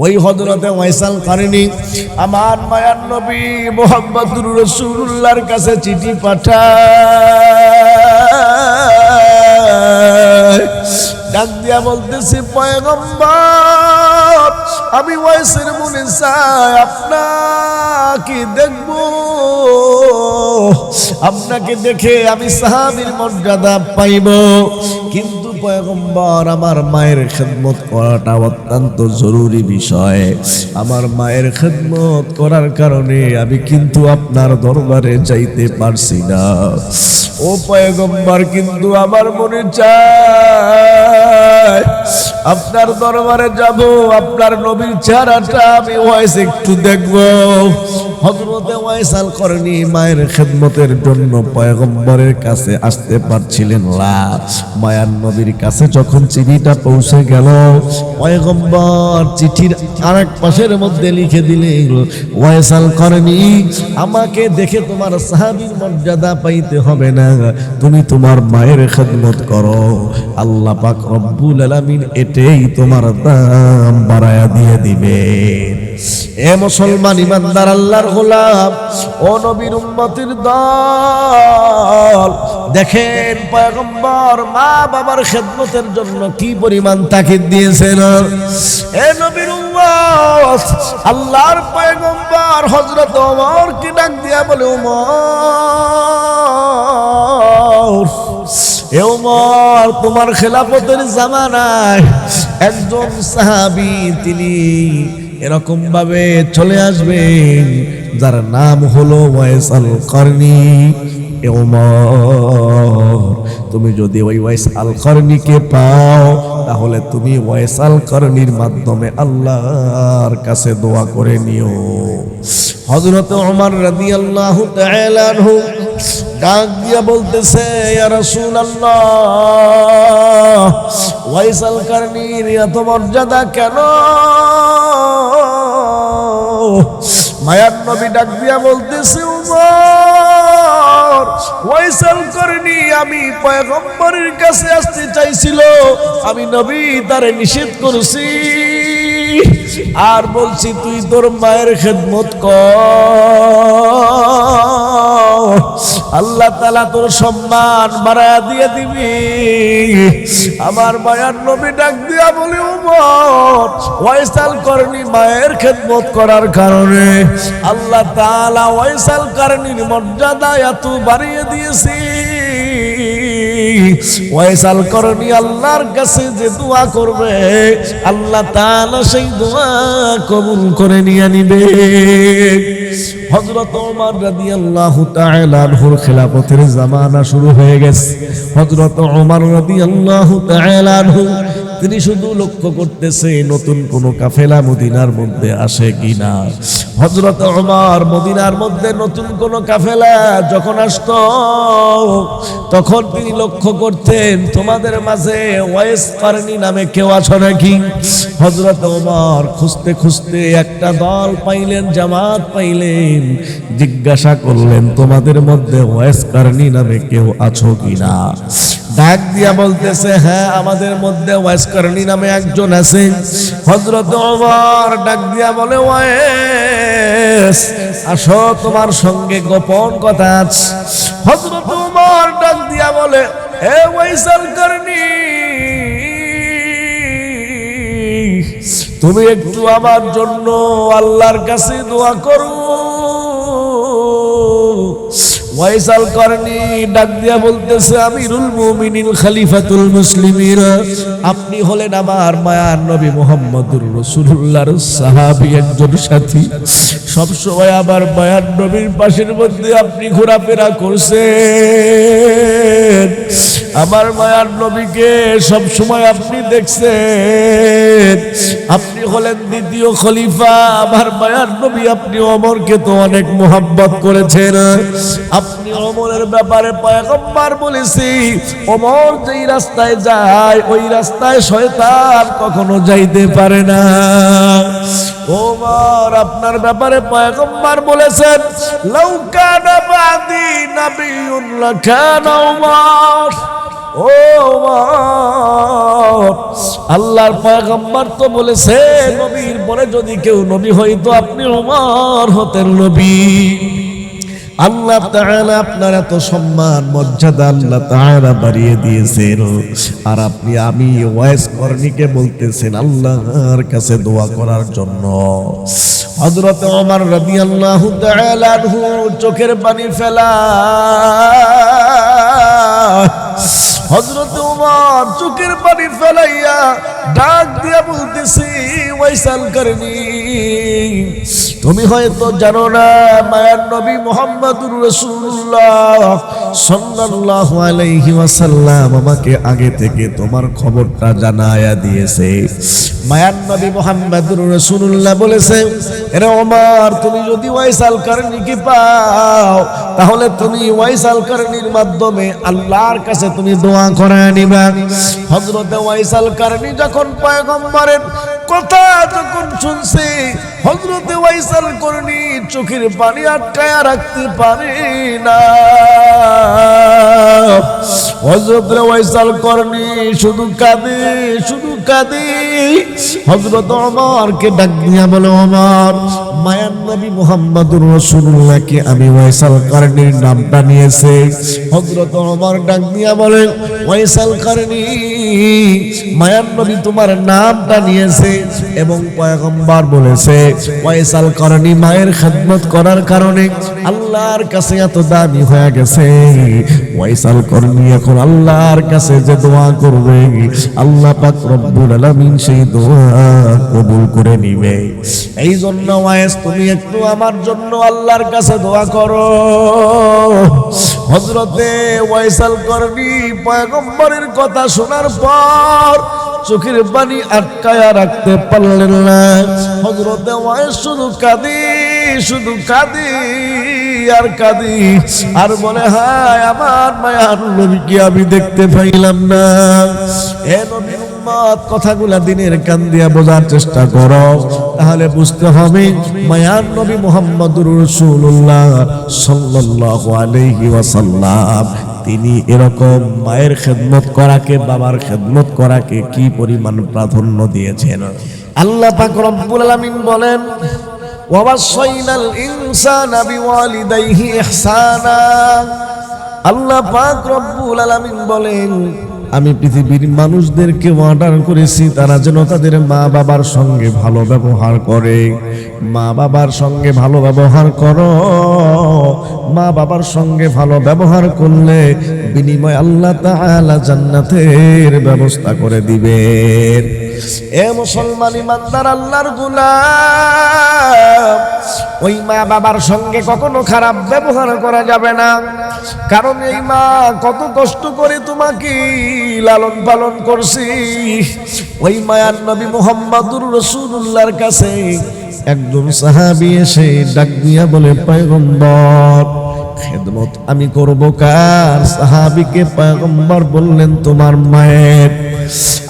ওই হযরতে ওয়াইসাল কারনী আমার মায়ার নবী মুহাম্মদুর রাসূলুল্লাহর কাছে চিঠি পাঠায়, ডাক দিয়া বলতেছি, পয়গম্বর আমি ওয়াইসের মনে চাই আপনাকে দেখব, আপনাকে দেখে আমি সাহাবীর মর্যাদা পাইব। কিন্তু পয়গম্বর আমার মায়ের খেদমত করাটা অত্যন্ত জরুরি বিষয়। আমার মায়ের খেদমত করার কারণে আমি কিন্তু আপনার দরবারে যাইতে পারছি না। ও পয়গম্বর, কিন্তু আমার মনে চায় আপনার দরবারে যাব, আপনার নবীর চেহারাটা আমি ওয়াইস একটু দেখব। হযরতে ওয়াইসাল করনি মায়ের খেদমতের জন্য পয়গম্বরের কাছে আসতে পারছিলেন না। মায়ার নবীর কাছে যখন চিঠিটা পৌঁছে গেল, পয়গম্বর চিঠির আরেক পাশের মধ্যে লিখে দিলেন, ওয়াইসাল করনি আমাকে দেখে তোমার সাহাবীর মর্যাদা পাইতে হবে না, তুমি তোমার মায়ের খেদমত করো, আল্লাহ পাক রব্বুল আলামিন এটাই তোমার দাম বাড়ায়া দিয়ে দিবে। এ মুসলমান ইমানদার আল্লাহর গোলাম ও নবীর উম্মতের দল, দেখেন পয়গম্বর মা বাবার খেদমতের জন্য কি পরিমাণ তাকিদ দিয়েছেন। এ নবীর উম্মত, আল্লাহর পয়গম্বর হযরত ওমর কি ডাক দিয়া বলে, ওমর, এ ওমর, তোমার খেলাফতের জামানায় একজন সাহাবী তিনি এরকম ভাবে চলে আসবেন যার নাম হলো ওয়াইসাল করনি। এ ওমর, তুমি যদি ওই ওয়াইসাল করনিকে পাও তাহলে তুমি ওয়াইসাল করনির মাধ্যমে আল্লাহর কাছে দোয়া করে নিও। হযরত ওমর রাদিয়াল্লাহু তাআলা আনহু ডাক দিয়া বলতেছে, ইয়া রাসূলুল্লাহ, ওয়াইসাল করনির এত মর্যাদা কেন? মায়ার নবী ডাক দিয়া বলতেছে, ওমর, ওয়াইসাল করনি আমি পয়গম্বরের কাছে আসতে চাইছিল, আমি নবী তারে নিষেধ করেছি আর বলছি তুই তোর মায়ের খেদমত কর, আল্লাহ তাআলা তোর সম্মান বাড়ায়া দিয়ে দিবি। আমার মায়ার নবী ডাক দিয়া বলে, ওমর, ওয়াইসাল করনি মায়ের খেদমত করার কারণে আল্লাহ তাআলা ওয়াইসাল করনির মর্যাদা এত বাড়িয়ে দিয়েছে। ওয়াইসাল করনি আল্লাহর কাছে যে দোয়া করবে আল্লাহ তাআলা সেই দোয়া কবুল করে নিয়ে নিবে। হযরত ওমর রাদিয়াল্লাহু তাআলা আনহুর খেলাফতের জামানা শুরু হয়ে গেছে। হযরত ওমর রাদিয়াল্লাহু তাআলা আনহু তিনি শুধু লক্ষ্য করতেছে নতুন কোন কাফেলা মদিনার মধ্যে আসে কিনা। হযরত ওমর মদিনার মধ্যে নতুন কোন কাফেলা যখন আসতো তখন তিনি লক্ষ্য করতেন তোমাদের মাঝে ওয়াইস করনি নামে কেউ আছে নাকি। হযরত ওমর খুঁজতে খুঁজতে একটা দল পাইলেন, জামাত পাইলেন, জিজ্ঞাসা করলেন তোমাদের মধ্যে ওয়াইস করনি নামে কেউ আছো কিনা। ডাক দিয়া বলতেছে, হ্যাঁ আমাদের মধ্যে ওয়াইস করনি নামে একজন আছে। হযরত ওমর ডাক দিয়া বলে, ওয়াইস আসো, তোমার সঙ্গে গোপন কথা আছে। হযরত ওমর ডাক দিয়া বলে, এ ওয়াইসাল করনি, তুমি একটু আমার জন্য আল্লাহর কাছে দোয়া করো। ওয়াইসাল করনি ডাক দিয়া বলতেছে, আমিরুল মুমিনিন খলিফাতুল মুসলিমিন, আপনি হলেন আমার মায়ার নবী মুহাম্মদুর রাসূলুল্লাহর সাহাবী একজন সাথী, সব সময় আমার মায়ার নবীর পাশের মধ্যে আপনি ঘোরাফেরা করছেন, আমার মায়ার নবীকে সব সময় আপনি দেখছেন, আপনি হলেন দ্বিতীয় খলিফা। আমার মায়ার নবী আপনি ওমরকে তো অনেক মোহাব্বত করেছেন, আপনি ওমরের ব্যাপারে পয়গম্বর বলেছি ওমর যেই রাস্তায় যায় ওই রাস্তায় শয়তান কখনো যাইতে পারে না। ওমর আপনার ব্যাপারে পয়গম্বর বলেছেন, লাউ কানা বাদি নাবিয়্যুন লাকানা ওমর। ও আল্লাহর পয়গম্বর তো বলেছে নবীর পরে যদি কেউ নবী হইতো আপনি ওমর হতেন নবী। আল্লাহ তাআলা আপনার এত সম্মান মর্যাদা আল্লাহ তাআলা বাড়িয়ে দিয়েছেন, আর আপনি আমি ওয়াইস করণীকে বলতেছেন আল্লাহর কাছে দোয়া করার জন্য। হযরত ওমর রাদিয়াল্লাহু তাআলা আনহু চোখের পানি ফেলা, হযরত ওমর চোখের পানি ফেলাইয়া ডাক দিয়া বলতেছি ওয়াইসাল করনি, তুমি হয়তো জানো না মায়ার নবী মুহাম্মদুর রাসূলুল্লাহ সাল্লাল্লাহু আলাইহি ওয়াসাল্লাম আমাকে আগে থেকে তোমার খবরটা জানায়া দিয়েছে। মায়ার নবী মুহাম্মদুর রাসূলুল্লাহ বলেছে, এরে ওমর তুমি যদি ওয়াইসাল করনিকে পাও তাহলে তুমি ওয়াইসাল করনির মাধ্যমে আল্লাহর কাছে তুমি দোয়া করে নিবা। হযরত ওয়াইসাল করনি যখন পয়গম্বরের কথা যখন শুনছে, হযরত ওয়াইসাল করনি চোখের পানি আটকায়া রাখতে পারে না। হযরত ওয়াইসাল করনি শুধু কাঁদে শুধু কাঁদে। হযরত ওমরকে ডাক দিয়া বলে, ওমর মায়ার নবী মুহাম্মদুর রাসূলুল্লাহকে আমি ওয়াইসাল করনির নামটা নিয়েছে। হযরত ওমর ডাক দিয়া বলে, ওয়াইসাল করনি মায়ার নবী তোমার নামটা নিয়েছে এবং পয়গম্বর বলেছে ওয়াইসাল করনি মায়ের খেদমত করার কারণে আল্লাহর কাছে এত দামি হয়ে গেছে। ওয়াইসাল করনি এখন আল্লাহর কাছে যে দোয়া করবে আল্লাহ পাক রব্বুল আলামিন সেই দোয়া কবুল করে নিবে। এই জন্য ওয়াইস তুমি একটু আমার জন্য আল্লাহর কাছে দোয়া করো। হযরতে ওয়াইসাল করনি পয়গম্বরের কথা শোনার পর চোখের পানি আটকায়া রাখতে পারলেন না। হযরতে ওয়াইস শুধু কাঁদি শুধু কাঁদি আর কাঁদি আর বলে, হায় আমার মায়ার নবীকে আমি দেখতে পাইলাম না। এ নবীর উম্মত কথাগুলা দিনের কান দিয়া বোঝার চেষ্টা করো, তাহলে বুঝতে হবে মায়ার নবী মুহাম্মদুর রাসূলুল্লাহ সাল্লাল্লাহু আলাইহি ওয়াসাল্লাম তিনি এরকম মায়ের খেদমত করাকে বাবার খেদমত করাকে কি পরিমাণ প্রাধান্য দিয়েছেন। আল্লাহ পাক রব্বুল আলামিন বলেন, ওয়াসাইনাল ইনসানা বিওয়ালিদাইহি ইহসানা। আল্লাহ পাক রব্বুল আলামিন বলেন, আমি পৃথিবীর মানুষদেরকে অর্ডার করেছি তারা যেন তাদের মা বাবার সঙ্গে ভালো ব্যবহার করে। মা বাবার সঙ্গে ভালো ব্যবহার করো, মা বাবার সঙ্গে ভালো ব্যবহার করলে বিনিময় আল্লাহ তাআলা জান্নাতের ব্যবস্থা করে দিবেন। এ মুসলমান ইমানদার আল্লাহর গোলাম, ওই মা বাবার সঙ্গে কখনো খারাপ ব্যবহার করা যাবে না, কারণ এই মা কত কষ্ট করে তোমাকে লালন পালন করছি। ওই মায়ার নবী মুহাম্মদুর রাসূলুল্লাহর কাছে একজন সাহাবী এসে ডাক দিয়া বলে, পয়গম্বর খেদমত আমি করব কার? সাহাবীকে পয়গম্বর বললেন, তোমার মায়ের।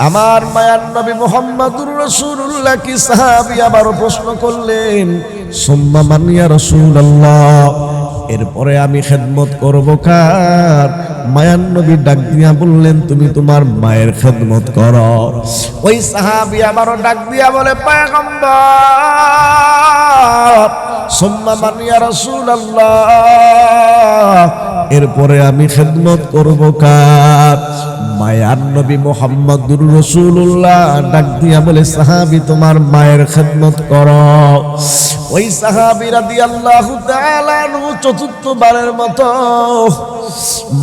আমার মায়ার নবী মুহাম্মদুর রাসূলুল্লাহ কি সাহাবী আবারও প্রশ্ন করলেন, সুম্মা মান ইয়া রাসূলুল্লাহ, এরপরে আমি খেদমত করব কার? মায়ার নবী ডাক দিয়া বললেন, তুমি তোমার মায়ের খেদমত করো। ওই সাহাবী আবারও ডাক দিয়া বলে, পয়গম্বর সুম্মা মান ইয়া রাসূলুল্লাহ, এরপরে আমি খেদমত করব কার? মায়ার নবী মুহাম্মদুর রাসূলুল্লাহ ডাক দিয়া বলে, সাহাবী তোমার মায়ের খেদমত করো। ওই সাহাবী রাদিয়াল্লাহু তাআলা আনহু চতুর্থবারের মতো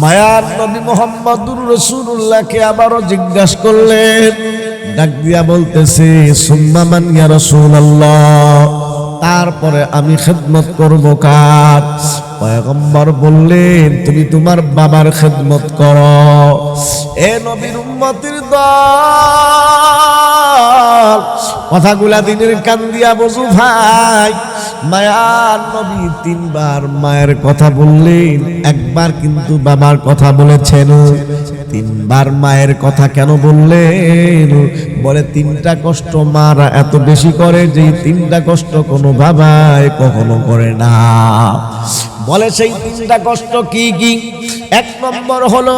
মায়ার নবী মুহাম্মদুর রাসূলুল্লাহকে আবারও জিজ্ঞাসা করলেন, ডাক দিয়া বলতেছে, সুম্মা মান ইয়া রাসূলুল্লাহ, তারপরে আমি খেদমত করব কার? পয়গম্বর বললেন, তুমি তোমার বাবার খেদমত করো। এ নবীর উম্মতের দল, কথাগুলা দিনের কান দিয়া বুঝু ভাই। মায়ার নবী তিনবার মায়ের কথা বললেন, একবার কিন্তু বাবার কথা বলেছেন। তিনবার মায়ের কথা কেন বললেন? বলে তিনটা কষ্ট মারা এত বেশি করে যে তিনটা কষ্ট কোনো বাবাই কখনো করে না। বলে সেই 3টা কষ্ট কি কি? 1 নম্বর হলো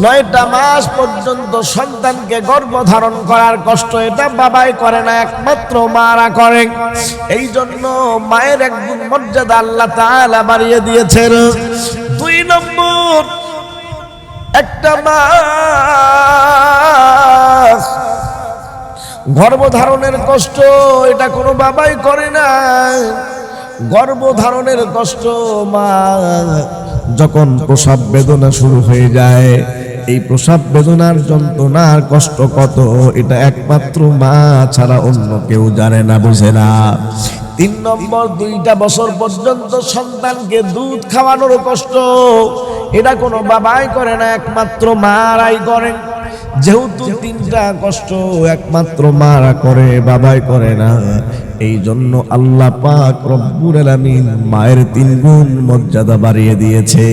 9টা মাস পর্যন্ত সন্তানকে গর্ভধারণ করার কষ্ট। এটা বাবাই করে না, একমাত্র মারা করে। এই জন্য মায়ের একগুণ মর্যাদা আল্লাহ তাআলা বাড়িয়ে দিয়েছেন। 2 নম্বর, একটা মাস গর্ভধারণের কষ্ট, এটা কোনো বাবাই করে না। গর্ভধারণের কষ্ট, মা যখন প্রসব বেদনা শুরু হয়ে যায়, এই প্রসব বেদনার যন্ত্রণার কষ্ট কত, এটা একমাত্র মা ছাড়া অন্য কেউ জানে না, বুঝে না। 3 নম্বর, 2টা বছর পর্যন্ত সন্তানকে দুধ খাওয়ানোর কষ্ট, এটা কোনো বাবাই করে না, একমাত্র মারাই করেন। যেহেতু 3টা কষ্ট একমাত্র মারা করে, বাবাই করে না, এই জন্য আল্লাহ পাক রব্বুল আলামিন মায়ের 3 গুণ মর্যাদা বাড়িয়ে দিয়েছে।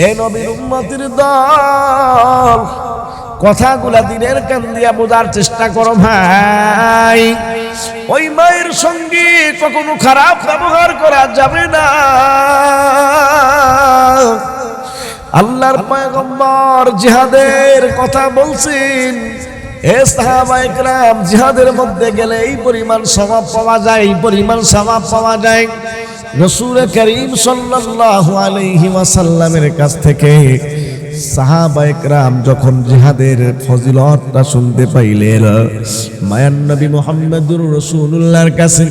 এ নবীর উম্মতের দল, কথাগুলা দিনের কান দিয়া বোঝার চেষ্টা করো ভাই। ওই মায়ের সঙ্গে কখনো খারাপ ব্যবহার করা যাবে না। আল্লাহর পয়গম্বর জিহাদের কথা বলছেন, এ সাহাবায়ে কেরাম, জিহাদের মধ্যে গেলে এই পরিমাণ সওয়াব পাওয়া যায়, এই পরিমাণ সওয়াব পাওয়া যায়। রাসূল করিম সাল্লাল্লাহু আলাইহি ওয়াসাল্লামের কাছ থেকে সাহাবায়ে কেরাম যখন জিহাদের ফজিলতটা শুনতে পাইলেন, মায়ান নবী মুহাম্মদুর রাসূলুল্লাহর কাছে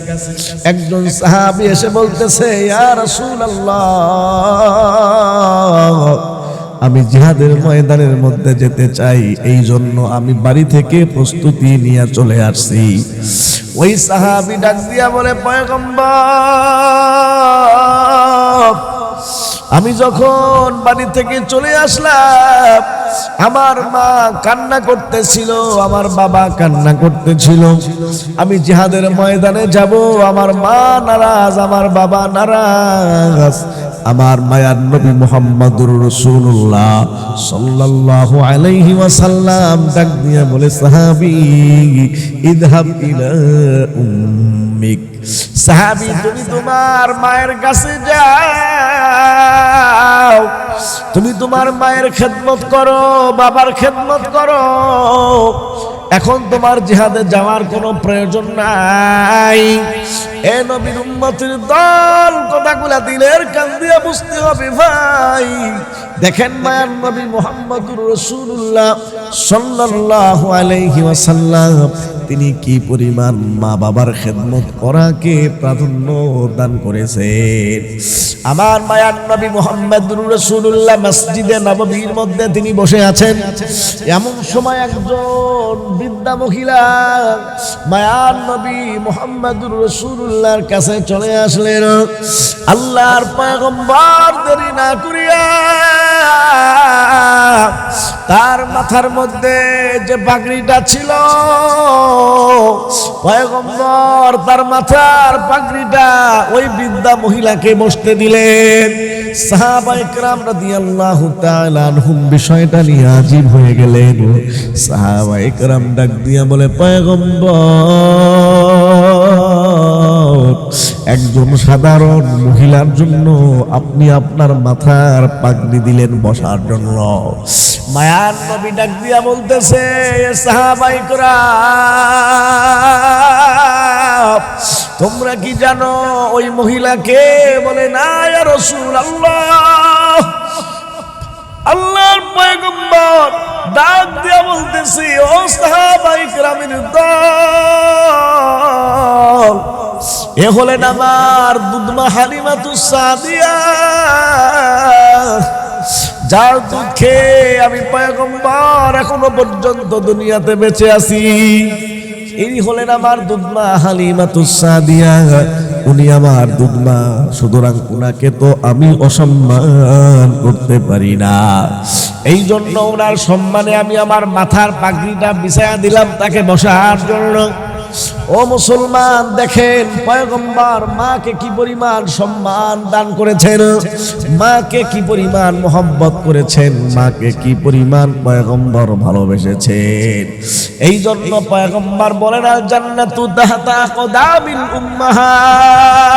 একজন সাহাবী এসে বলতেছে, ইয়া রাসূলুল্লাহ, আমি জিহাদের ময়দানের মধ্যে যেতে চাই, এই জন্য আমি বাড়ি থেকে প্রস্তুতি নিয়ে চলে আসছি। ওই সাহাবী ডাক দিয়া বলে, পয়গম্বর, আমি যখন বাড়ি থেকে চলে আসলাম, আমার মা কান্না করতেছিল, আমার বাবা কান্না করতেছিল। আমি জিহাদের ময়দানে যাব, আমার মা নারাজ, আমার বাবা নারাজ। আমার মায়ার নবী মুহাম্মদুর রাসূলুল্লাহ সাল্লাল্লাহু আলাইহি ওয়াসাল্লাম ডাক দিয়া বলে, সাহাবী, ইযহাব ইলা উম্মিক, সাহাবী তুমি তোমার মায়ের কাছে যাও, তুমি তোমার মায়ের খেদমত করো, বাবার খেদমত করো। এখন তোমার জিহাদে যাওয়ার কোনো প্রয়োজন নাই। এ নবীর উম্মতের দল, কথাগুলা দিলের কান দিয়া বুঝতে হবে ভাই। দেখেন মায়ার নবী মুহাম্মদুর রাসূলুল্লাহ সাল্লাল্লাহু আলাইহি ওয়াসাল্লাম তিনি কি পরিমাণ মা বাবার খেদমত করাকে প্রাধান্য দান করেছেন। আমার মায়ার নবী মুহাম্মদুর রাসূলুল্লাহ মসজিদে নববীর মধ্যে তিনি বসে আছেন। এমন সময় একজন বৃদ্ধা মহিলা মায়ার নবী মুহাম্মদুর রাসূলুল্লাহর কাছে চলে আসলেন। আল্লাহর পয়গম্বর দেরি না করিয়া তার মাথার মধ্যে যে পাগড়িটা ছিল, পয়গম্বর তার মাথার পাগড়িটা ওই বৃদ্ধা মহিলাকে বসতে দিলেন। সাহাবায়ে কেরাম রাদিয়াল্লাহু তাআলা আনহুম বিষয়টা নিয়ে আজীব হয়ে গেলেন। সাহাবায়ে কেরাম ডাক দিয়া বলে, পয়গম্বর, একজন সাধারণ মহিলার জন্য আপনি আপনার মাথার পাগড়ি দিলেন বসার জন্য। মায়ার নবী ডাক দিয়া বলতেছে, সাহাবায়ে কেরাম, তোমরা কি জানো ওই মহিলাকে? বলে, না ইয়া রাসূলুল্লাহ। আল্লাহর পয়গম্বর ডাক দিয়া বলতেছি, ও সাহাবায়ে কেরামের দল, এ হলেন আমার দুধমা হালিমাতুস সাদিয়া, যার দুধ খেয়ে আমি পয়গম্বর এখনো পর্যন্ত দুনিয়াতে বেঁচে আছি। ইনি হলেন আমার দুধমা হালিমাতুস সাদিয়া, উনি আমার দুধমা, সুতরাং উনাকে তো আমি অসম্মান করতে পারি না। এই জন্য ওনার সম্মানে আমি আমার মাথার পাগড়িটা বিছায়া দিলাম তাকে বসার জন্য। ও মুসলমান, দেখেন পয়গম্বর মাকে কি পরিমাণ সম্মান দান করেছেন, মাকে কি পরিমাণ মহব্বত করেছেন, মাকে কি পরিমাণ পয়গম্বর ভালোবেসেছেন। এই জন্য পয়গম্বর বলেন, আল জান্নাতু তাহতা আকদামিল উম্মাহাত,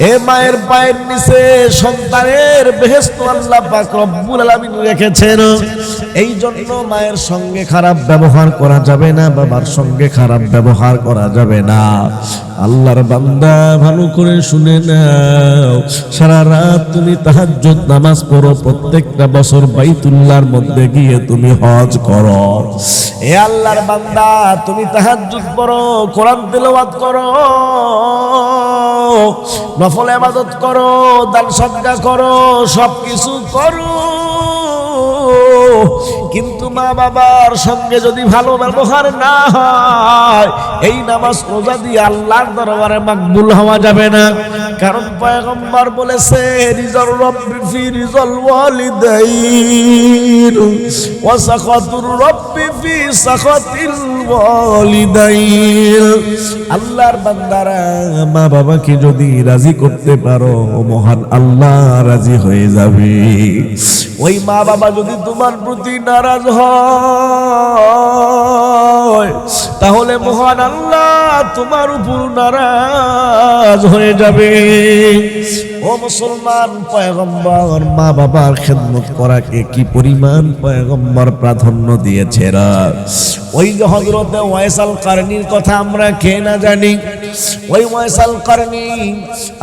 এ মায়ের পায়ের নিচে সন্তানের বেহেশত আল্লাহ পাক রব্বুল আলামিন রেখেছেন। এই জন্য মায়ের সঙ্গে খারাপ ব্যবহার করা যাবে না, বাবার সঙ্গে খারাপ ব্যবহার করা যাবে না। আল্লাহর বান্দা ভালো করে শুনে নাও, সারা রাত তুমি তাহাজ্জুদ নামাজ পড়ো, প্রত্যেকটা বছর বাইতুল্লাহর মধ্যে গিয়ে তুমি হজ করো। এ আল্লাহর বান্দা তুমি তাহাজ্জুদ পড়ো, কোরআন তেলাওয়াত করো, নফল ইবাদত করো, দান সদকা করো, সবকিছু করো, কিন্তু মা বাবার সঙ্গে যদি ভালো ব্যবহার না হয়, এই নামাজ রোজা দিয়ে আল্লাহর দরবারে মাকবুল হওয়া যাবে না। কারণ পয়গম্বর বলেছে, রিজাল রব্বি ফি রিজাল ওয়ালিদাইন ওয়া সাখাতুর রব্বি ফি সাখাতিল ওয়ালিদাইন। আল্লাহর বান্দারা মা বাবাকে যদি রাজি করতে পারো, মহান আল্লাহ রাজি হয়ে যাবে। ওই মা বাবা যদি তোমার প্রতি নারাজ হয়, তাহলে মহান আল্লাহ তোমার উপর নারাজ হয়ে যাবে। ও মুসলমান, পয়গম্বর মা বাবার খেদমত করাকে কি পরিমাণ পয়গম্বর প্রাধান্য দিয়েছে। ওই যে হযরতে ওয়াইস আল কারনীর কথা আমরা কে না জানি। ওই ওয়াইস আল কারনী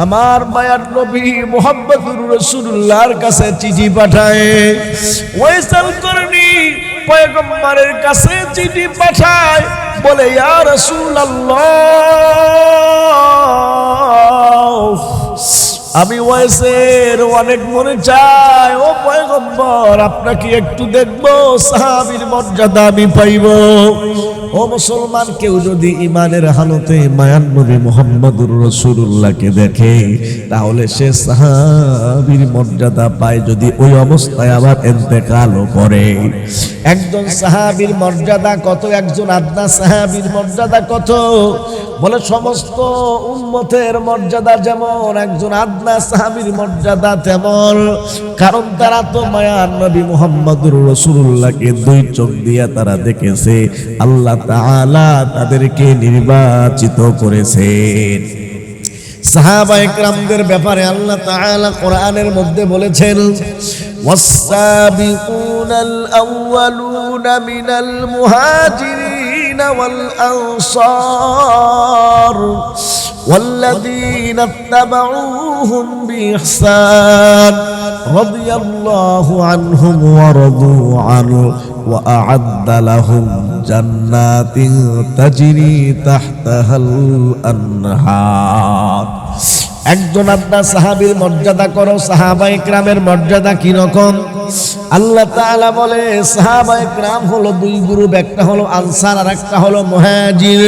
আমার মায়ার নবী মুহাম্মদুর রাসূলুল্লাহর কাছে চিঠি পাঠায়। ওয়াইস আল কারনী পয়গম্বরের কাছে চিঠি পাঠায়, বলে ইয়া রাসূলুল্লাহ, আমি ওয়াইসের অনেক মনে চাই, ও পয়গম্বর আপনাকে একটু দেখবো, সাহাবীর মর্যাদা আমি পাইব। ও মুসলমান, কেউ যদি ইমানের হালতে মায়ার নবী মুহাম্মদুর রাসূলুল্লাহকে দেখে, তাহলে সে সাহাবীর মর্যাদা পায়। যদি ওই অবস্থায় আবার ইন্তেকালও করে, একজন সাহাবীর মর্যাদা কত, একজন আদনা সাহাবীর মর্যাদা কত? বলে সমস্ত উম্মতের মর্যাদা যেমন, একজন আদনা সাহাবীর মর্যাদা তেমন। কারণ তারা তো মায়ার নবী মুহাম্মদুর রাসূলুল্লাহকে দুই চোখ দিয়ে তারা দেখেছে, আল্লাহ তাআলা তাদেরকে নির্বাচিত করেছেন। সাহাবায়ে কেরামদের ব্যাপারে আল্লাহ তাআলা কোরআনের মধ্যে বলেছেন, ওয়াস-সাবিকুনাল আউয়ালুনা মিনাল মুহাজিরিন ওয়াল আনসার والذين اتبعوهم بإحسان رضي الله عنهم ورضوا عنه وأعد لهم جنات تجري تحتها الأنهار। একজন আদনা সাহাবীর মর্যাদা করো, সাহাবায়ে কেরামের মর্যাদা কি রকম? আল্লাহ তাআলা বলে সাহাবায়ে কেরাম হলো দুই গ্রুপ, একটা হলো আনসার আর একটা হলো মুহাজির।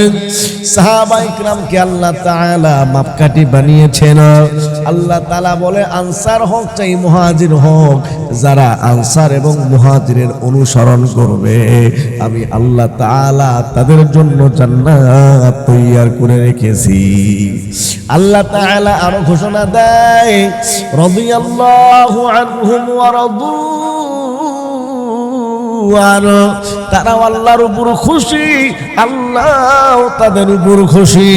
সাহাবায়ে কেরামকে আল্লাহ তাআলা মাপকাঠি বানিয়েছেন। আল্লাহ তাআলা বলে আনসার হোক চাই মুহাজির হোক, যারা আনসার এবং মুহাজিরের অনুসরণ করবে, আমি আল্লাহ তাআলা তাদের জন্য জান্নাত তৈয়ার করে রেখেছি। আল্লাহ তাআলা আরো ঘোষণা দেয়, রাদিয়াল্লাহু আনহুম ওয়া রাদু আনহু, তারা আল্লাহর উপর খুশি, আল্লাহ তাদের উপর খুশি।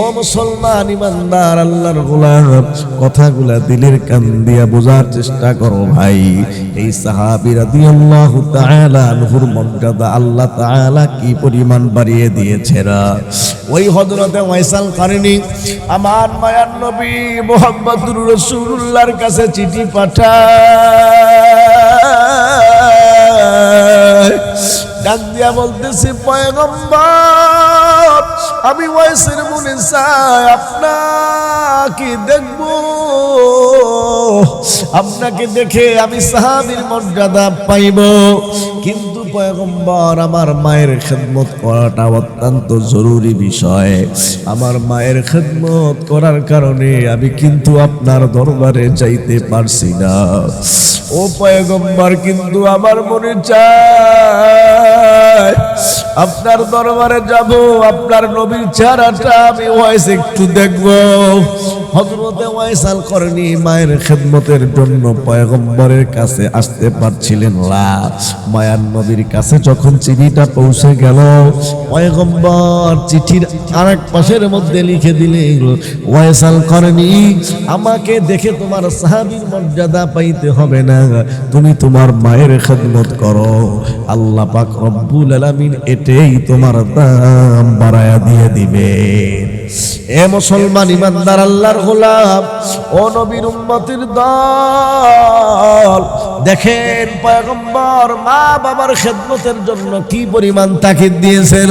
ও মুসলমান ইমানদার আল্লাহর গোলাম, কথাগুলা দিলের কান দিয়া বোঝার চেষ্টা করো ভাই। এই সাহাবী রাদিয়াল্লাহু তাআলা আনহুর মর্যাদা আল্লাহ তাআলা কি পরিমাণ বাড়িয়ে দিয়েছেন। ওই হযরতে ওয়াইস আল কারনী আমার মায়ার নবী মুহাম্মদুর রাসূলুল্লাহর কাছে চিঠি পাঠায়, ডাক দিয়া বলতেছি, পয়গম্বর আমি ওয়াইসের মনে চাই আপনাকে দেখব, আপনাকে দেখে আমি সাহাবীর মর্যাদা পাইব। কিন্তু পয়গম্বর আমার মায়ের খেদমত করাটা অত্যন্ত জরুরি বিষয়। আমার মায়ের খেদমত করার কারণে আমি কিন্তু আপনার দরবারে যাইতে পারছি না। ও পয়গম্বর, কিন্তু আমার মনে চায় আপনার দরবারে যাব, আপনার নবীর চেহারাটা আমি ওয়াইস একটু দেখবো। হযরতে ওয়াইস আল করনি মায়ের খেদমতের জন্য পয়গম্বরের কাছে আসতে পারছিলেন না। মায়ার নবীর কাছে যখন চিঠিটা পৌঁছে গেল, পয়গম্বর চিঠির আরেক পাশের মধ্যে লিখে দিলেন, ওয়াইস আল করনি, আমাকে দেখে তোমার সাহাবীর মর্যাদা পাইতে হবে না, তুমি তোমার মায়ের খেদমত করো, আল্লাহ পাক রব্বুল আলামিন এটাই তোমার দাম বাড়ায়া দিয়ে দিবে। এ মুসলমান ইমানদার আল্লাহর গোলাম ও নবীর উম্মতের দল, দেখেন পয়গম্বর মা বাবার খেদমতের জন্য কি পরিমাণ তাকিদ দিয়েছেন।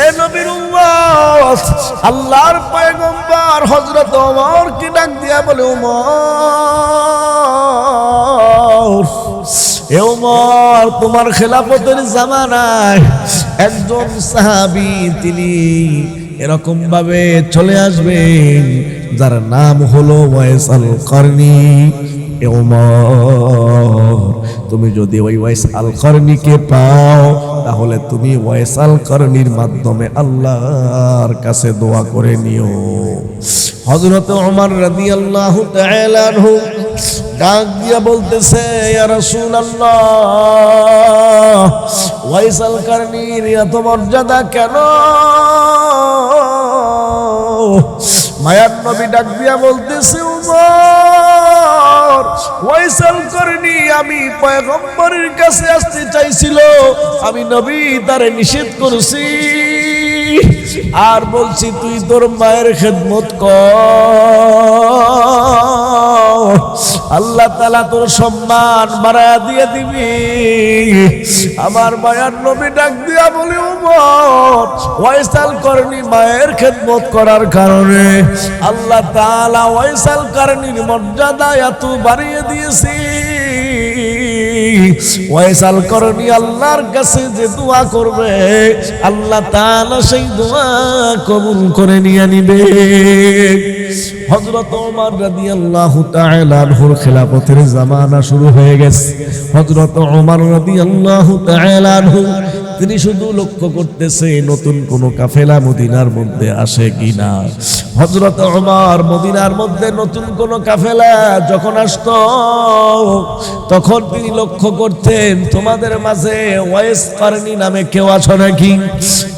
এ নবীর উম্মত, আল্লাহর পয়গম্বর হযরত ওমর কি ডাক দিয়া বলে, ওমর, এ ওমর, তোমার খেলাফতের জামানায় একজন সাহাবী তিনি এরকম ভাবে চলে আসবেন যার নাম হলো ওয়াইস আল করনি। এ ওমর, তুমি যদি ওই ওয়াইস আল করনিকে পাও তাহলে তুমি ওয়াইস আল করনির মাধ্যমে আল্লাহর কাছে দোয়া করে নিও। হযরত ওমর রাদিয়াল্লাহু তাআলা আনহু ডাক দিয়া বলতেছে, ইয়া রাসূলুল্লাহ, ওয়াইস আল করনির এত মর্যাদা কেন? মায়ার নবী ডাক দিয়া বলতেছে, ওমর, ওয়াইস আল করনি আমি পয়গম্বরের কাছে আসতে চাইছিল, আমি নবী তারে নিষেধ করেছি আর বলছি তুই তোর মায়ের খেদমত কর, আল্লাহ তাআলা তোর সম্মান বাড়ায়া দিয়ে দিবি। আমার মায়ার নবী ডাক দিয়া বলে, ওমর, ওয়াইস আল করনি মায়ের খেদমত করার কারণে আল্লাহ তাআলা ওয়াইস আল করনির মর্যাদা এত বাড়িয়ে দিয়েছে। ওয়াইস আল করনি আল্লাহর কাছে যে দোয়া করবে আল্লাহ তাআলা সেই দোয়া কবুল করে নিয়ে নিবে। হযরত ওমর রাদিয়াল্লাহু তাআলা আনহুর খেলাফতের জামানা শুরু হয়ে গেছে। হযরত ওমর রাদিয়াল্লাহু তাআলা আনহু তিনি শুধু লক্ষ্য করতেছে নতুন কোন কাফেলা মদিনার মধ্যে আসে কিনা। হযরত ওমর মদিনার মধ্যে নতুন কোন কাফেলা যখন আসতো তখন তিনি লক্ষ্য করতেন তোমাদের মাঝে ওয়াইস করনি নামে কেউ আছে নাকি।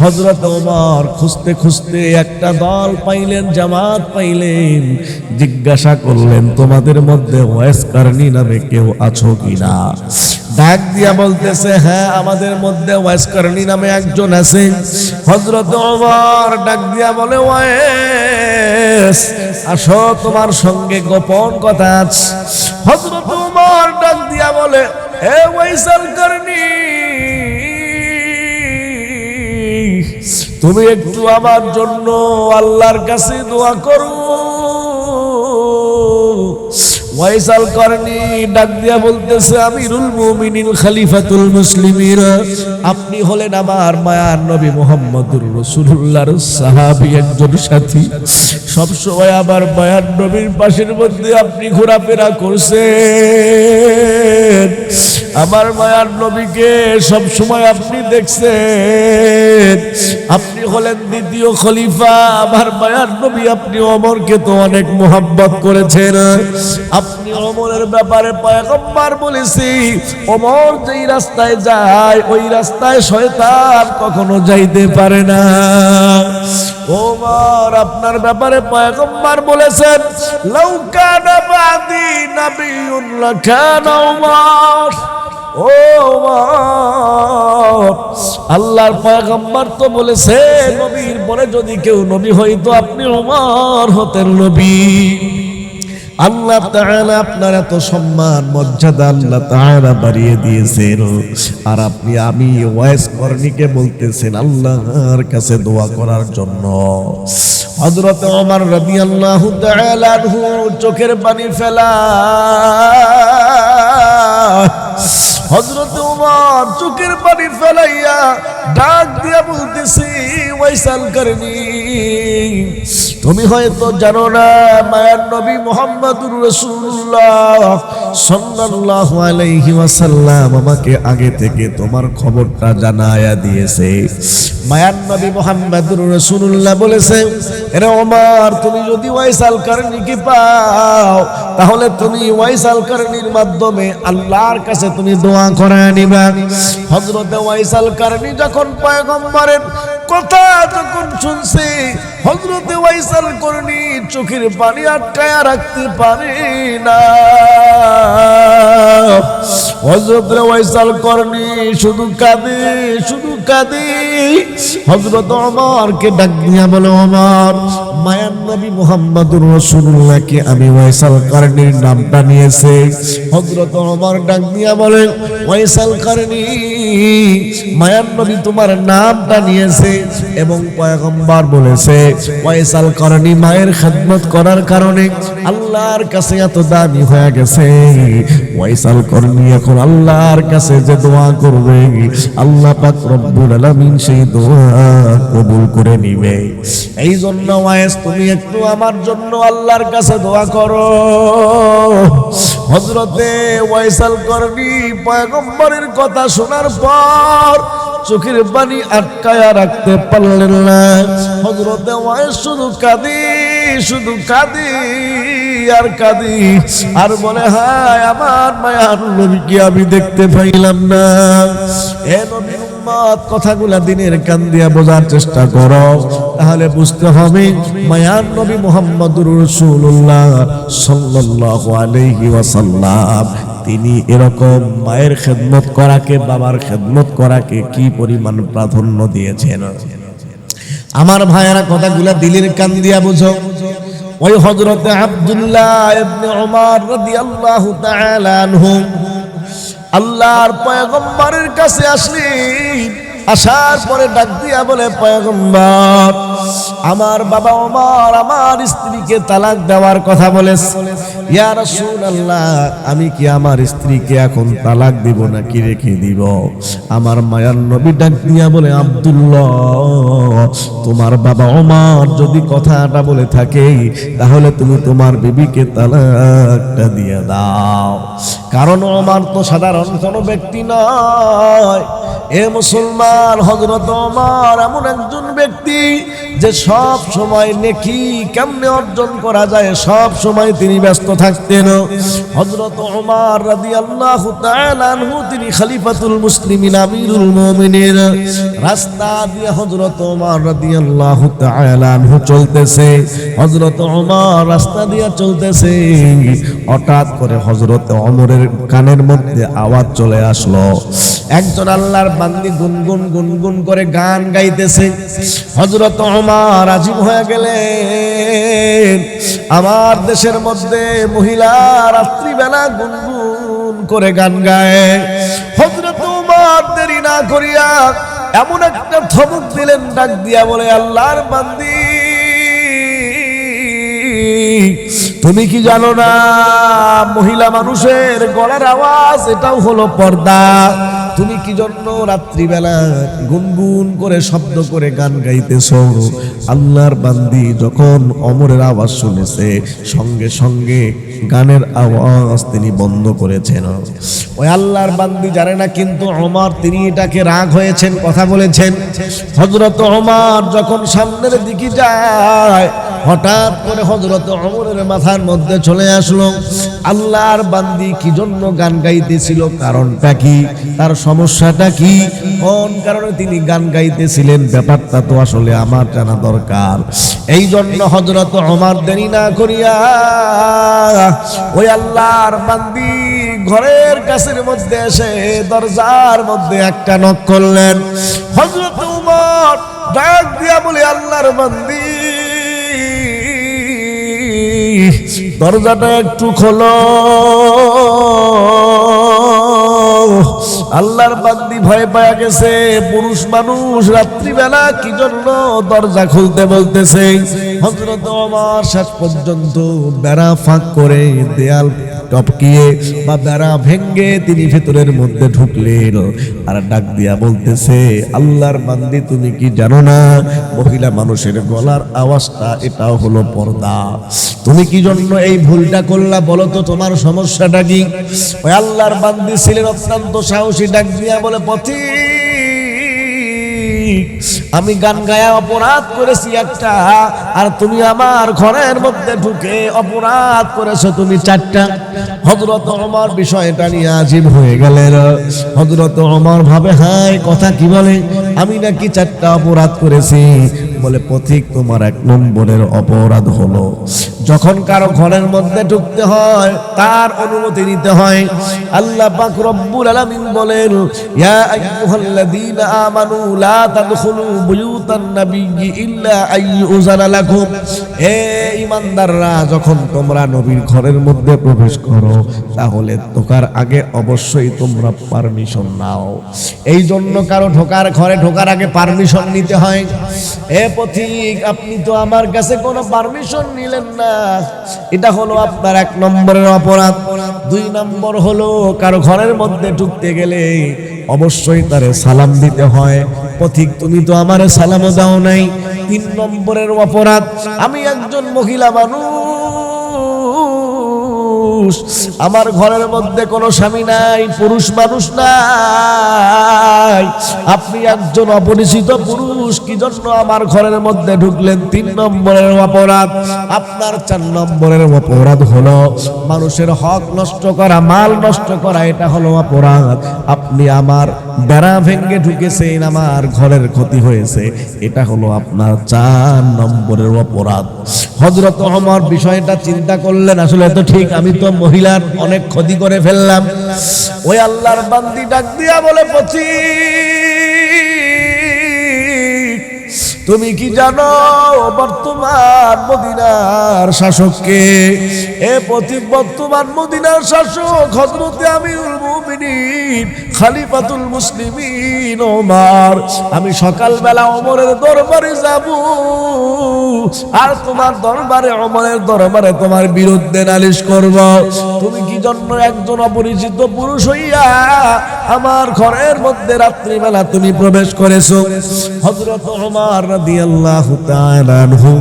হযরত ওমর খুঁজতে খুঁজতে একটা দল পাইলেন, জামাত পাইলেন, জিজ্ঞাসা করলেন তোমাদের মধ্যে ওয়াইস করনি নামে কেউ আছো কিনা। ডাক দিয়া বলতেছে, হ্যাঁ আমাদের মধ্যে ওয়াইস করনি নামে একজন আছে। হযরত ওমর ডাক দিয়া বলে, ওয়াইস আসো, তোমার সঙ্গে গোপন কথা আছে। হযরত ওমর ডাক দিয়া বলে, এ ওয়াইস আল করনি, তুমি একটু আমার জন্য আল্লাহর কাছে দোয়া করো। ওয়াইস আল করনি ডাক দিয়া বলতেছে, আমিরুল মুমিনিন খলিফাতুল মুসলিমিন, আপনি হলেন আমার মায়ার নবী মুহাম্মদুর রাসূলুল্লাহর সাহাবী একজন সাথী, সব সময় আমার মায়ার নবীর পাশের মধ্যে আপনি ঘোরাফেরা করছেন, আমার মায়ার নবীকে সব সময় আপনি দেখছেন, আপনি হলেন দ্বিতীয় খলিফা আমার মায়ার নবী, আপনি ওমরকে তো অনেক মোহাব্বত করেছেন, আপনি ওমরের ব্যাপারে পয়গম্বর বলেছি ওমর যেই রাস্তায় যায় ওই রাস্তায় শয়তান কখনো যাইতে পারে না। ওমর আপনার ব্যাপারে পয়গম্বর বলেছেন, লাউ কানা বাদি নাবিয়্যুন লাকানা ওমর। ও ওমর, আল্লাহর পয়গম্বর তো বলেছে নবীর পরে যদি কেউ নবী হইতো আপনি ওমর হতেন নবী। আল্লাহ তাআলা আপনার এত সম্মান মর্যাদা আল্লাহ তাআলা বাড়িয়ে দিয়েছেন, আর আপনি আমি ওয়াইস করনিকে বলতেছেন আল্লাহর কাছে দোয়া করার জন্য। হযরত ওমর রাদিয়াল্লাহু তাআলা আনহু চোখের পানি ফেলা, হযরত ওমর চোখের পানি ফেলাইয়া ডাক দিয়া বলতেছি, ওয়াইস আল করনি তুমি হয়তো জানো না মায়ার নবী মুহাম্মদুর রাসূলুল্লাহ সাল্লাল্লাহু আলাইহি ওয়াসাল্লাম আমাকে আগে থেকে তোমার খবরটা জানায়া দিয়েছে। মায়ার নবী মুহাম্মদুর রাসূলুল্লাহ বলেছে, এরে ওমর, তুমি যদি ওয়াইস আল কারনীকে পাও তাহলে তুমি ওয়াইস আল কারনীর মাধ্যমে আল্লাহর কাছে তুমি দোয়া করে নিবা। হযরত ওয়াইস আল কারনী যখন পয়গম্বরের কথা যখন শুনছে, হযরত ওয়াইস আল কারনী চোখের পানি আটকায়া রাখতে পারে না। হযরত ওয়াইস আল কারনী শুধু কাঁদে, শুধু কাঁদে। হযরত ওমরকে ডাক দিয়া বলে, ওমর, মায়ার নবী মুহাম্মদুর রাসূলুল্লাহকে আমি ওয়াইস আল কারনীর নামটা নিয়েছে। হযরত ওমর ডাক দিয়া বলে, ওয়াইস আল কারনী, মায়ার নবী তোমার নামটা নিয়েছে এবং পয়গম্বর বলেছে ওয়াইস আল কারনী মায়ের খেদমত করার কারণে আল্লাহর কাছে এত দামি হয়ে গেছে। ওয়াইস আল কারনী এখন আল্লাহর কাছে যে দোয়া করবে, আল্লাহ পাক রব্বুল আলামিন সেই দোয়া কবুল করে নিবে। এই জন্য ওয়াইস, তুমি একটু আমার জন্য আল্লাহর কাছে দোয়া করো। হযরতে ওয়াইস আল কারনী পয়গম্বরের কথা শোনার পর চোখের পানি আটকায়া রাখতে পারলেন না। হযরতে ওয়াইস শুধু কাঁদি, শুধু কাঁদি আর কাঁদি আর বলে, হায় আমার মায়ার নবীকে আমি দেখতে পাইলাম না। এ নবীর উম্মত, কথাগুলা দিনের কান দিয়া বোঝার চেষ্টা করো, তাহলে বুঝতে হবে মায়ার নবী মুহাম্মদুর রাসূলুল্লাহ সাল্লাল্লাহু আলাইহি ওয়াসাল্লাম তিনি এরকম মায়ের খেদমত করাকে, বাবার খেদমত করাকে কি পরিমাণ প্রাধান্য দিয়েছেন। আমার ভাইয়েরা, কথাগুলা দিলের কান দিয়া বুঝো। ওই হযরতে আব্দুল্লাহ ইবনে ওমর রাদিয়াল্লাহু তাআলা আনহু আল্লাহর পয়গম্বরের কাছে আসলেন। আসার পরে ডাক দিয়া বলে, পয়গম্বর, আমার বাবা ওমর আমার স্ত্রীকে তালাক দেওয়ার কথা বলেছে। ইয়া রাসূলুল্লাহ, আমি কি আমার স্ত্রীকে এখন তালাক দিব নাকি রেখে দিব? আমার মায়ার নবী ডাক দিয়া বলে, আব্দুল্লাহ, তোমার বাবা ওমর যদি কথাটা বলে থাকে তাহলে তুমি তোমার বিবিকে তালাকটা দিয়ে দাও। কারণ ওমর তো সাধারণ কোনো ব্যক্তি নয়। এ মুসলমান, হযরত ওমর এমন একজন ব্যক্তি যে সব সময় নেকি কেমনে অর্জন করা যায় সব সময় তিনি ব্যস্ত থাকতেন। হযরত ওমর রাদিয়াল্লাহু তাআলা আনহু তিনি খলিফাতুল মুসলিমিন, আমিরুল মুমিনিন। রাস্তা দিয়ে হযরত ওমর রাদিয়াল্লাহু তাআলা আনহু চলতেছে। হযরত ওমর রাস্তা দিয়ে চলতেছে, হঠাৎ করে হযরত ওমরের কানের মধ্যে আওয়াজ চলে আসলো। একজন আল্লাহর বান্দি গুনগুন গুনগুন করে গান গাইতেছে। হযরত ওমর আজীব হয়ে গেলেন। আমার দেশের মধ্যে মহিলা রাত্রিবেলা গুনগুন করে গান গায়। হযরত ওমর দেরি না করিয়া এমন একটা ধমক দিলেন, ডাক দিয়া বলে, আল্লাহর বান্দি, তুমি কি জানো না মহিলা মানুষের গলার আওয়াজ এটাও হলো পর্দা? তুমি কি জন্য রাত্রিবেলা গুনগুন করে শব্দ করে গান গাইতেছ? আল্লাহর বান্দি যখন ওমরের আওয়াজ শুনেছে সঙ্গে সঙ্গে গানের আওয়াজ তিনি বন্ধ করেছেন। ওই আল্লাহর বান্দি জানে না, কিন্তু ওমর তিনি এটাকে রাগ হয়েছেন, কথা বলেছেন। হযরত ওমর যখন সামনের দিকে যায়, হঠাৎ করে হযরত ওমরের মাথার মধ্যে চলে আসলো আল্লাহর বান্দি কি জন্য গান গাইতেছিল, কারণটা কি, তার সমস্যাটা কি, কোন কারণে তিনি গান গাইতেছিলেন, ব্যাপারটা তো আসলে আমার জানা দরকার। এই জন্য হযরত ওমর দেরি না করিয়া ওই আল্লাহর বান্দি ঘরের কাছের মধ্যে এসে দরজার মধ্যে একটা নক করলেন। হযরত ওমর ডাক দিয়া বলে, আল্লাহর বান্দি, দরজাটা একটু খোলো। আল্লাহর বান্দি ভয় পেয়ে গেছে। পুরুষ মানুষ রাত্রিবেলা কি জন্য দরজা খুলতে বলতেছে। হযরত ওমর শেষ পর্যন্ত বেড়া ফাঁক করে দেয়াল টপকিয়ে বা বেড়া ভেঙ্গে তিনি ভেতরের মধ্যে ঢুকলেন আর ডাক দিয়া বলতেছে, আল্লাহর বান্দি তুমি কি জানো না মহিলা মানুষের গলার আওয়াজটা এটাও হলো পর্দা। তুমি কি জন্য এই ভুলটা করলা বলো তো, তোমার সমস্যাটা কি? ওই আল্লাহর বান্দি ছিলেন অত্যন্ত সাহসী, ডাক দিয়া বলে, পথিক আমি গান গায়া অপরাধ করেছি একটা, আর তুমি আমার ঘরের মধ্যে ঢুকে অপরাধ করেছো তুমি 4টা। হযরত ওমর বিষয়টা নিয়ে আজীব হয়ে গেলেন। হযরত ওমর ভাবে, হায় কথা কি বলে, আমি নাকি 4টা অপরাধ করেছি। বলে, পথিক তোমার 1 নম্বরের অপরাধ হলো যখন কারো ঘরের মধ্যে ঢুকতে হয় তার অনুমতি নিতে হয়। আল্লাহ পাক রব্বুল আলামিন বলেন, ইয়া আইয়ুহাল্লাযীনা আমানু লা তাদখুলু বুয়ুতান নাবিয়্যি ইল্লা আইয়ুযানা লাকুম। হে ঈমানদাররা, যখন তোমরা নবীর ঘরের মধ্যে প্রবেশ করো তাহলে ঢোকার আগে অবশ্যই তোমরা পারমিশন নাও। এই জন্য কারো ঘরে ঢোকার আগে পারমিশন নিতে হয়। হে পথিক, আপনি তো আমার কাছে কোনো পারমিশন নিলেন না, এটা হলো আপনার 1 নম্বরের অপরাধ। 2 নম্বর হলো কারো ঘরের মধ্যে ঢুকতে গেলে অবশ্যই তারে সালাম দিতে হয়। পথিক তুমি তো আমারে সালামও দাও নাই। 3 নম্বরের অপরাধ, আমি একজন মহিলা মানুষ, আমার ঘরের মধ্যে কোনো স্বামী নাই, পুরুষ মানুষ নাই, আপনি একজন অপরিচিত পুরুষ, কি জন্য আমার ঘরের মধ্যে ঢুকলেন? 3 নম্বরের অপরাধ। আপনার 4 নম্বরের অপরাধ হলো মানুষের হক নষ্ট করা, মাল নষ্ট করা, এটা হলো অপরাধ। আপনি আমার বেড়া ভেঙ্গে ঢুকেছেন, আমার ঘরের ক্ষতি হয়েছে, এটা হলো আপনার 4 নম্বরের অপরাধ। হযরত ওমর বিষয়টা চিন্তা করলেন, আসলে তো ঠিক, আমি তো মহিলার অনেক ক্ষতি করে ফেললাম। ওই আল্লাহর বান্দি ডাক দিয়া বলে, পথিক তুমি কি জানো বর্তমান মদিনার শাসককে? এ পথিক, বর্তমান মদিনার শাসক হযরতে আমিরুল মুমিনিন খলিফাতুল মুসলিমিন ওমর। আমি সকালবেলা ওমরের দরবারে যাব আর তোমার দরবারে, ওমরের দরবারে তোমার বিরুদ্ধে নালিশ করব। তুমি কি জন্য একজন অপরিচিত পুরুষ হইয়া আমার ঘরের মধ্যে রাত্রিবেলা তুমি প্রবেশ করেছো? হযরত ওমর রাদিয়াল্লাহু তাআলা আনহু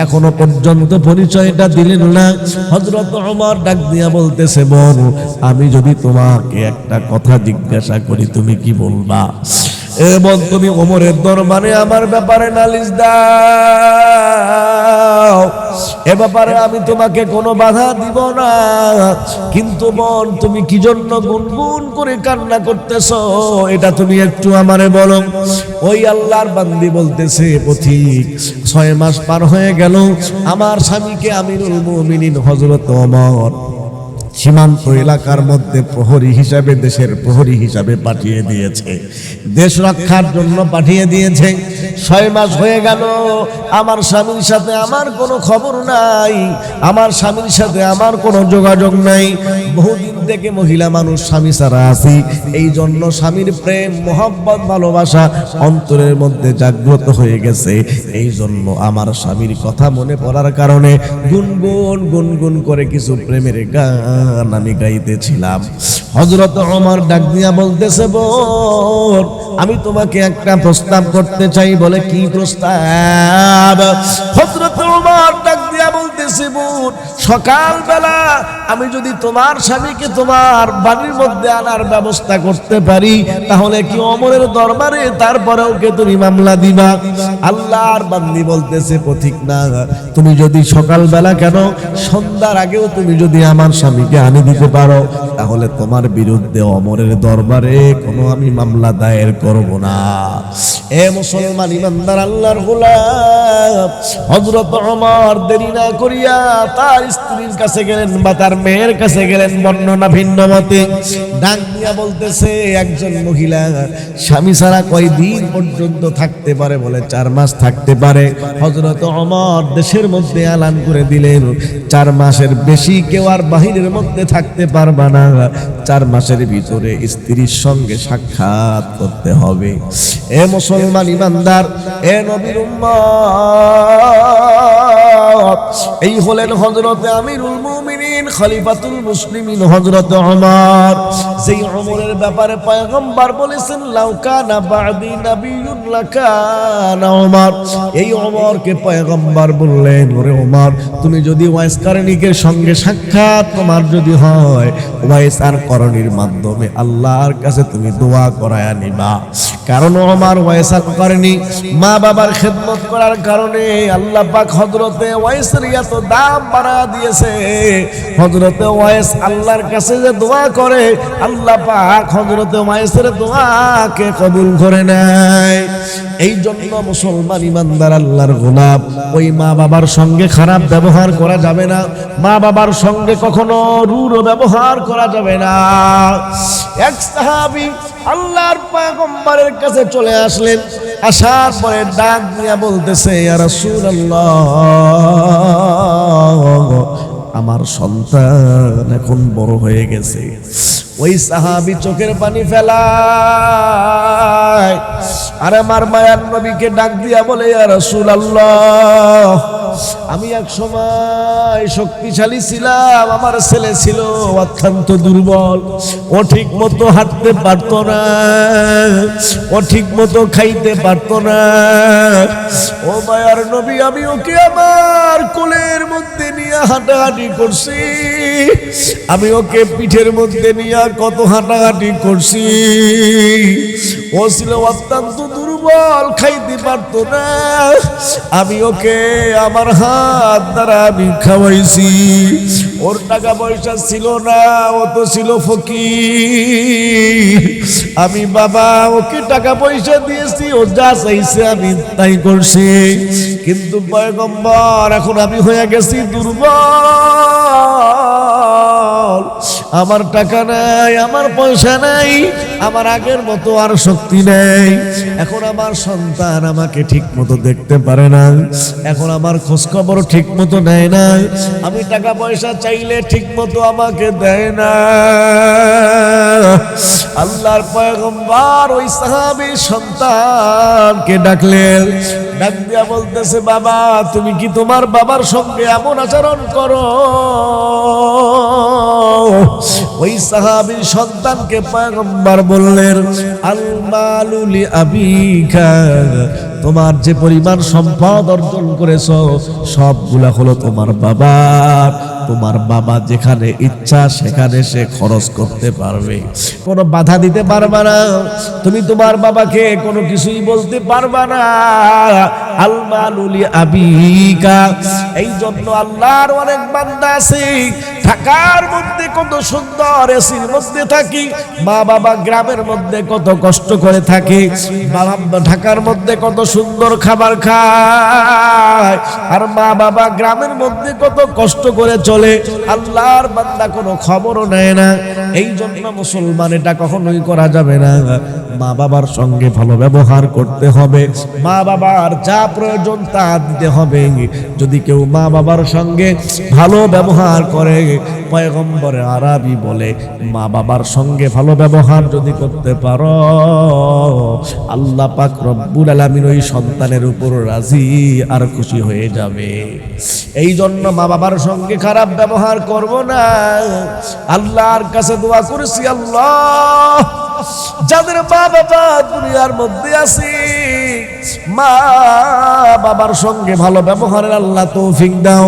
এখনো পর্যন্ত পরিচয়টা দিলেন না। হযরত ওমর ডাক দিয়া বলতেছে, বোন আমি যদি তোমাকে একটা কথা জিজ্ঞাসা করি তুমি কি বলবা? এবং তুমি ওমরের দরবারে আমার ব্যাপারে নালিশ দাও, এ ব্যাপারে আমি তোমাকে কোনো বাধা দিব না, কিন্তু বোন তুমি কি জন্য গুনগুন করে কান্না করতেছো এটা তুমি একটু আমারে বলো। ওই আল্লাহর বান্দি বলতেছে, পথিক 6 মাস পার হয়ে গেল, আমার স্বামীকে আমিরুল মুমিনিন হযরত ওমর সীমান্ত এলাকার মধ্যে প্রহরী হিসাবে, দেশের প্রহরী হিসাবে পাঠিয়ে দিয়েছে, দেশ রক্ষার জন্য পাঠিয়ে দিয়েছে। 6 মাস হয়ে গেল, আমার স্বামীর সাথে আমার কোনো খবর নাই, আমার স্বামীর সাথে আমার কোনো যোগাযোগ নাই। বহুদিন থেকে মহিলা মানুষ স্বামী ছাড়া আছি, এই জন্য স্বামীর প্রেম মোহাব্বত ভালোবাসা অন্তরের মধ্যে জাগ্রত হয়ে গেছে। এই জন্য আমার স্বামীর কথা মনে পড়ার কারণে গুনগুন গুনগুন করে কিছু প্রেমের গান আমি গাইতেছিলাম। হযরত ওমর ডাক দিয়া বলতেছে, বোন আমি তোমাকে একটা প্রস্তাব করতে চাই। বলে, কি প্রস্তাব? হযরত ওমর ডাক দিয়া বলতেছে, বোন সকালবেলা আমি যদি তোমার স্বামীকে তোমার বাড়ির মধ্যে আনার ব্যবস্থা করতে পারি তাহলে কি ওমরের দরবারে তারপরেও কে তুমি মামলা দিবা? আল্লাহর বান্দি বলতেছে, পথিক না, তুমি যদি সকালবেলা কেন সন্ধ্যার আগেও তুমি যদি আমার স্বামীকে আনি দিতে পারো তাহলে তোমার বিরুদ্ধে ওমরের দরবারে কোনো আমি মামলা দায়ের করব না। এ মুসলমান ইমানদার আল্লাহর গোলাম, হযরত ওমর দেরি না করিয়া তার স্ত্রীর কাছে গেলেন বা তার মেয়ের কাছে গেলেন, বর্ণনা ভিন্ন মতে। ডাক দিয়া বলতেছে, একজন মহিলা স্বামী ছাড়া কয়দিন পর্যন্ত থাকতে পারে? বলে 4 মাস থাকতে পারে। হযরত ওমর দেশের মধ্যে এলান করে দিলেন, 4 মাসের বেশি কেউ আর বাহিরের মধ্যে থাকতে পারবে না। 4 মাসের ভিতরে স্ত্রীর সঙ্গে সাক্ষাৎ করতে হবে। এ মুসলমান ইমানদার, এ নবীর উম্মত, এই হলেন হযরতে আমিরুল মুমিনিন খলিফাতুল মুসলিমিন হযরত ওমর। সেই ওমরের ব্যাপারে পয়গম্বর বলেছেন, লাউ কানা বাদি নাবিয়্যুন লাকানা ওমর। এই ওমরকে পয়গম্বর বললেন, ওরে ওমর, তুমি যদি ওয়াইস কারণীর সঙ্গে সাক্ষাৎ তোমার যদি হয়, ওয়াইস আর করণীর মাধ্যমে আল্লাহর কাছে তুমি দোয়া করায়া নিবা। কারণ ওমর ওয়াইস আর করণী মা বাবার খেদমত করার কারণে আল্লাহ পাক হযরতে ওয়াইসের এত দাম বাড়া দিয়েছে। হযরতে ওয়াইস আল্লাহর কাছে যে দোয়া করে, আল্লাহ পাক হযরতে ওয়াইসের দোয়াকে কবুল করে নেয়। এই জন্য মুসলমান ইমানদার আল্লাহর গোলাম, ওই মা বাবার সঙ্গে খারাপ ব্যবহার করা যাবে না, মা বাবার সঙ্গে কখনো রূঢ় ব্যবহার করা যাবে না। এক সাহাবী আল্লাহর পয়গম্বরের কাছে চলে আসলেন। আসার পরে ডাক দিয়া বলতেছে, ইয়া রাসূলুল্লাহ, আমার সন্তান এখন বড় হয়ে গেছে। ওই সাহাবী চোখের পানি ফেলায় আর আমার মায়ার নবীকে ডাক দিয়া বলে, ইয়া রাসূলুল্লাহ, আমি এক সময় শক্তিশালী ছিলাম, আমার ছেলে ছিল অত্যন্ত দুর্বল, ও ঠিক মতো হাঁটতে পারতো না, ও ঠিক মতো খাইতে পারতো না। ও মায়ার নবী, আমি ওকে আমার কোলের মধ্যে নিয়ে হাঁটাহাঁটি করছি, আমি ওকে পিঠের মধ্যে নিয়ে কত হাঁটাহাঁটি করছি। ও ছিল অত্যন্ত দুর্বল, খাইতে পারতো না, আমি ওকে আমার হাত দ্বারা আমি খাওয়াইছি। ওর টাকা পয়সা ছিল না, ও তো ছিল ফকির। আমি বাবা ওকে টাকা পয়সা দিয়েছি, ও যা চাইছে আমি তাই করছি। কিন্তু পয়গম্বর, এখন আমি হয়ে গেছি দুর্বল, আমার টাকা নাই, আমার পয়সা নাই, আমার আগের মতো আর শক্তি নেই। এখন আমার সন্তান আমাকে ঠিক মতো দেখতে পারে না, এখন আমার খোঁজ খবর ঠিক মতো নেয় না, আমি টাকা পয়সা চাইলে ঠিক মতো আমাকে দেয় না। আল্লাহর পয়গম্বর ওই সাহাবী সন্তানকে ডাকলেন, ডাক দিয়া বলতেছে, বাবা, তুমি কি তোমার বাবার সঙ্গে এমন আচরণ করো? ওই সাহাবীর সন্তানকে পয়গম্বর বললেন, আল মালু লি আবিকা, তোমার যে পরিমাণ সম্পদ অর্জন করেছো সবগুলা হলো তোমার বাবার। তোমার বাবা যেখানে ইচ্ছা সেখানে সে খরচ করতে পারবে, কোনো বাধা দিতে পারবে না, তুমি তোমার বাবাকে কোনো কিছুই বলতে পারবে না। আল মালু লি আবিকা। এই জন্য আল্লাহর অনেক বান্দা আছে ঢাকার মধ্যে কত সুন্দর এসির মধ্যে থাকি, মা বাবা গ্রামের মধ্যে কত কষ্ট করে থাকে, ঢাকার মধ্যে কত সুন্দর খাবার খায়, আর মা বাবা গ্রামের মধ্যে কত কষ্ট করে চলে, আল্লাহর বান্দা কোনো খবরও নেয় না। এই জন্য মুসলমান এটা কখনোই করা যাবে না। মা বাবার সঙ্গে ভালো ব্যবহার করতে হবে, মা বাবার যা প্রয়োজন তা দিতে হবে। যদি কেউ মা বাবার সঙ্গে ভালো ব্যবহার করে, পয়গম্বরে আরবি বলে, মা বাবার সঙ্গে ভালো ব্যবহার যদি করতে পারো, আল্লাহ পাক রব্বুল আলামিন ওই সন্তানের উপর রাজি আর খুশি হয়ে যাবে। এই জন্য মা বাবার সঙ্গে খারাপ ব্যবহার করব না। আল্লাহর কাছে দোয়া করেছি, আল্লাহ, যাদের মা বাবা দুনিয়ার মধ্যে আছে, মা বাবার সঙ্গে ভালো ব্যবহারের আল্লাহ তৌফিক দাও।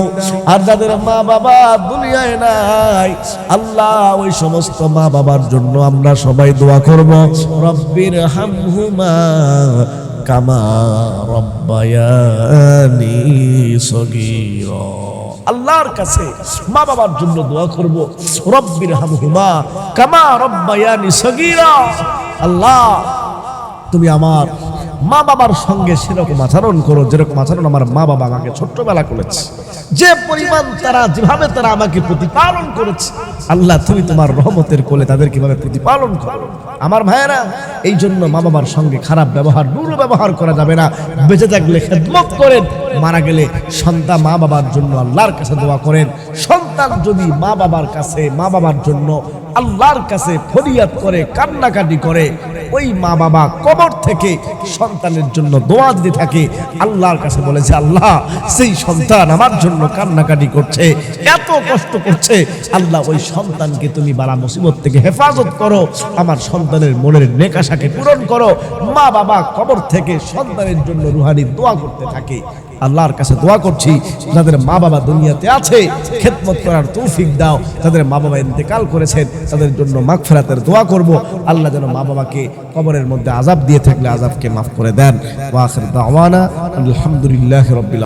আর যাদের মা বাবা দুনিয়ায় নাই, আল্লাহ ওই সমস্ত মা বাবার জন্য আমরা সবাই দোয়া করব, রব্বির হামহুমা কামা রব্বায়ানি সগীরা। আল্লাহর কাছে মা বাবার জন্য দোয়া করব, রব্বির হামহুমা কামা রব্বায়ানি সগীরা। আল্লাহ, তুমি আমার মা বাবার সঙ্গে সেরকম আচরণ করো যেরকম আচরণ আমার মা বাবা আমাকে ছোট্টবেলা করেছে, যে পরিমাণ তারা যেভাবে তারা আমাকে প্রতিপালন করেছে। আল্লাহ তুমি তোমার রহমতের কোলে তাদের কিভাবে প্রতিপালন করো আমার ভাইয়েরা। এই জন্য মা বাবার সঙ্গে খারাপ ব্যবহার, দুর্ব্যবহার করা যাবে না। বেঁচে থাকলে খেদমত করেন, মারা গেলে সন্তান মা বাবার জন্য আল্লাহর কাছে দোয়া করেন। সন্তান যদি মা বাবার কাছে, মা বাবার জন্য আল্লাহর কাছে ফরিয়াদ করে, কান্নাকাটি করে, ওই মা বাবা কবর থেকে সন্তানের জন্য দোয়া দিতে থাকে। আল্লাহর কাছে বলেছে, আল্লাহ সেই সন্তান আমার জন্য কান্নাকাটি করছে, এত কষ্ট করছে, আল্লাহ ওই সন্তানকে তুমি বালা মুসিবত থেকে হেফাজত করো, আমার সন্তানের মনের নেক আশাকে পূরণ করো। মা বাবা কবর থেকে সন্তানের জন্য রুহানি দোয়া করতে থাকে। আল্লাহর কাছে দোয়া করছি, যাদের মা বাবা দুনিয়াতে আছে খেদমত করার তৌফিক দাও। যাদের মা বাবা ইন্তেকাল করেছেন তাদের জন্য মাগফিরাতের দোয়া করব। আল্লাহ যেন মা বাবাকে কবরের মধ্যে আযাব দিয়ে থাকলে আযাবকে মাফ করে দেন। ওয়া আখির দাওয়ানা আলহামদুলিল্লাহি রাব্বিল